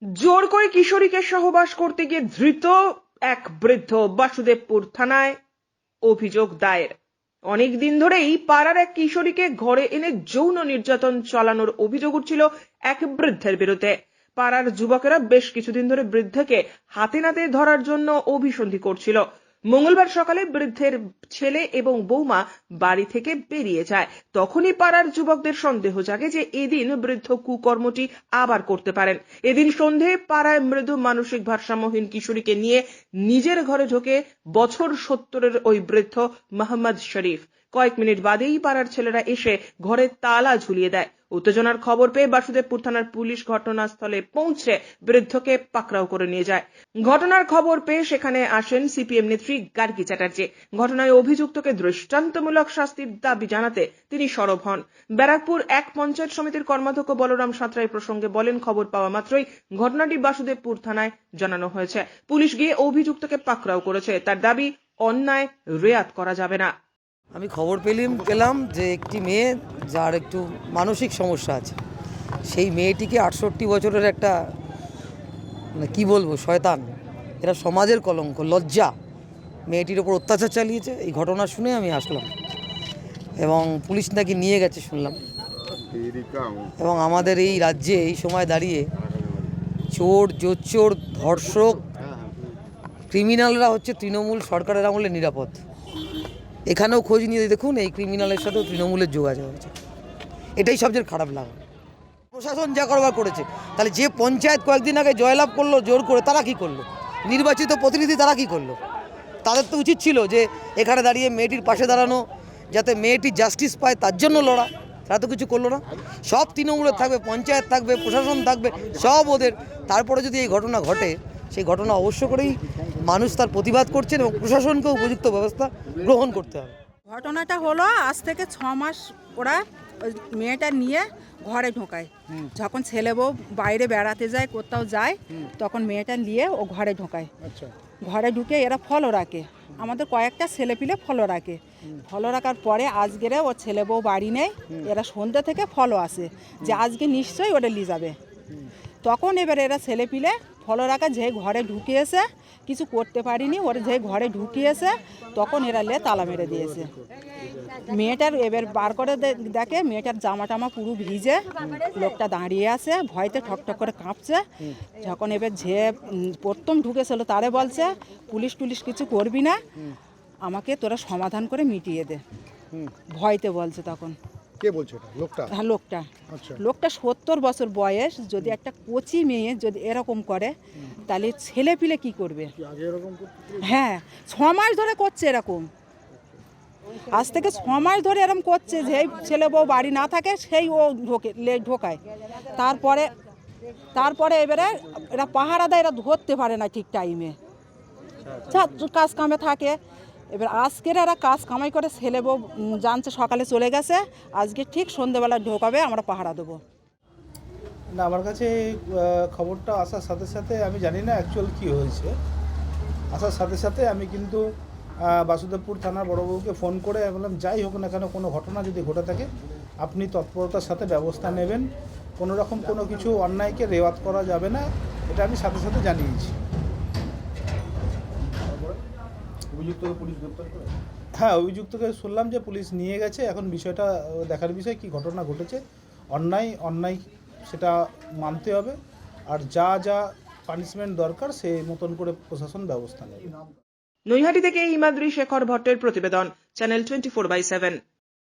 জোর করে কিশোরীকে সহবাস করতে গিয়ে ধৃত এক বৃদ্ধ। বাসুদেবপুর থানায় অভিযোগ দায়ের। অনেকদিন ধরেই পাড়ার এক কিশোরীকে ঘরে এনে যৌন নির্যাতন চালানোর অভিযোগ উঠছিল এক বৃদ্ধের বিরুদ্ধে। পাড়ার যুবকেরা বেশ কিছুদিন ধরে বৃদ্ধকে হাতে নাতে ধরার জন্য অভিসন্ধি করছিল। মঙ্গলবার সকালে বৃদ্ধের ছেলে এবং বৌমা বাড়ি থেকে বেরিয়ে যায়। তখনই পাড়ার যুবকদের সন্দেহ জাগে যে এদিন বৃদ্ধ কুকর্মটি আবার করতে পারেন। এদিন সন্ধে পাড়ায় মৃদু মানসিক ভারসাম্যহীন কিশোরীকে নিয়ে নিজের ঘরে ঢোকে বছর 70-এর ওই বৃদ্ধ মোহাম্মদ শরীফ। কয়েক মিনিট বাদেই পাড়ার ছেলেরা এসে ঘরে তালা ঝুলিয়ে দেয়। উত্তেজনার খবর পেয়ে বাসুদেবপুর থানার পুলিশ ঘটনাস্থলে পৌঁছে বৃদ্ধকে পাকড়াও করে নিয়ে যায়। ঘটনার খবর পেয়ে সেখানে আসেন সিপিএম নেত্রী গার্গী চ্যাটার্জি। ঘটনায় অভিযুক্তকে দৃষ্টান্তমূলক শাস্তির দাবি জানাতে তিনি সরব হন। ব্যারাকপুর এক পঞ্চায়েত সমিতির কর্মাধ্যক্ষ বলরাম সাঁতরাই প্রসঙ্গে বলেন, খবর পাওয়া মাত্রই ঘটনাটি বাসুদেবপুর থানায় জানানো হয়েছে। পুলিশ গিয়ে অভিযুক্তকে পাকড়াও করেছে। তার দাবি, অন্যায় রেয়াত করা যাবে না। আমি খবর পেলাম যে একটি মেয়ে যার একটু মানসিক সমস্যা আছে, সেই মেয়েটিকে 68 বছরের একটা কি বলবো শয়তান, এরা সমাজের কলঙ্ক, লজ্জা, মেয়েটির ওপর অত্যাচার চালিয়েছে। এই ঘটনা শুনে আমি আসলাম এবং পুলিশ নাকি নিয়ে গেছে শুনলাম। এবং আমাদের এই রাজ্যে এই সময় দাঁড়িয়ে চোর, জোচ্চোর, ধর্ষক, ক্রিমিনালরা হচ্ছে তৃণমূল সরকারের আমলে নিরাপদ। এখানেও খোঁজ নিয়ে দেখুন, এই ক্রিমিনালের সাথেও তৃণমূলের যোগাযোগ আছে। এটাই সবচেয়ে খারাপ লাগা। প্রশাসন যা করবার করেছে, তাহলে যে পঞ্চায়েত কয়েকদিন আগে জয়লাভ করলো জোর করে, তারা কি করলো? নির্বাচিত প্রতিনিধি তারা কি করলো? তাদের তো উচিত ছিল যে এখানে দাঁড়িয়ে মেয়েটির পাশে দাঁড়ানো, যাতে মেয়েটি জাস্টিস পায়, তার জন্য লড়া। তারা তো কিছু করলো না। সব তৃণমূলের থাকবে, পঞ্চায়েত থাকবে, প্রশাসন থাকবে, সব ওদের। তারপরে যদি এই ঘটনা ঘটে, সেই ঘটনা অবশ্য করেই মানুষ তার প্রতিবাদ করছেন এবং প্রশাসনকে উপযুক্ত ব্যবস্থা গ্রহণ করতে হবে। ঘটনাটা হলো, আজ থেকে 6 মাস ওরা ওই মেয়েটা নিয়ে ঘরে ঢোকায়। যখন ছেলে বউ বাইরে বেড়াতে যায়, কোথাও যায়, তখন মেয়েটা নিয়ে ও ঘরে ঢোকায়। ঘরে ঢুকে এরা ফলো রাখে, আমাদের কয়েকটা ছেলেপিলে ফলো রাখে। ফলো রাখার পরে আজকেরে ও ছেলে বউ বাড়ি নেই, এরা সন্ধ্যা থেকে ফলো আসে যে আজকে নিশ্চয়ই ওটা নিয়ে যাবে। তখন এবার এরা ছেলেপিলে ফলো রাখা যে ঘরে ঢুকিয়েছে, কিছু করতে পারিনি, ওরা যে ঘরে ঢুকিয়েছে তখন এরা লে তালা মেরে দিয়েছে। মেয়েটার এবার বার করে দেখে মেয়েটার জামা টামা পুরো ভিজে, লোকটা দাঁড়িয়ে আছে, ভয়তে ঠকঠক করে কাঁপছে। যখন এবার যে প্রথম ঢুকেছিল তারে বলছে, পুলিশ টুলিশ কিছু করবি না, আমাকে তোরা সমাধান করে মিটিয়ে দে, ভয়তে বলছে তখন। কে বলছে এটা? লোকটা? হ্যাঁ, লোকটা। আচ্ছা। লোকটা 70 বছর বয়স। যদি একটা কচি মেয়ে যদি এরকম করে, তাহলে ছেলে পিলে কি করবে? আগে এরকম করতে? হ্যাঁ, 6 মাস ধরে করছে এরকম। আজ থেকে 6 মাস ধরে এরকম করছে, যে ছেলে বউ বাড়ি না থাকে সেই ও ঢোকায়। তারপরে এবারে এরা পাহারা দেয়, এরা ধরতে পারে না ঠিক টাইমে, কাজ কামে থাকে। এবার আজকের এরা কাজ কামাই করে, ছেলে বউ জানছে সকালে চলে গেছে, আজকে ঠিক সন্ধ্যেবেলা ঢোকাবে, আমরা পাহারা দেবো। না, আমার কাছে খবরটা আসার সাথে সাথে, আমি জানি না অ্যাকচুয়াল কী হয়েছে, আসার সাথে সাথে আমি কিন্তু বাসুদেবপুর থানার বড়বাবুকে ফোন করে বললাম, যাই হোক না কেন কোনো ঘটনা যদি ঘটে থাকে আপনি তৎপরতার সাথে ব্যবস্থা নেবেন, কোনো রকম কোনো কিছু অন্যায়কে রেওয়াত করা যাবে না, এটা আমি সাথে সাথে জানিয়েছি। অভিযুক্তকে পুলিশ গ্রেপ্তার করে? হ্যাঁ, অভিযুক্তকে শুনলাম যে পুলিশ নিয়ে গেছে। এখন বিষয়টা দেখার বিষয়, কি ঘটনা ঘটেছে। অন্যায় সেটা মানতে হবে, আর যা যা পানিশমেন্ট দরকার সেই মতন করে প্রশাসন ব্যবস্থা নেবে। নৈহাটি থেকে হিমাদ্রি শেখর ভট্টের প্রতিবেদন, চ্যানেল 24/7।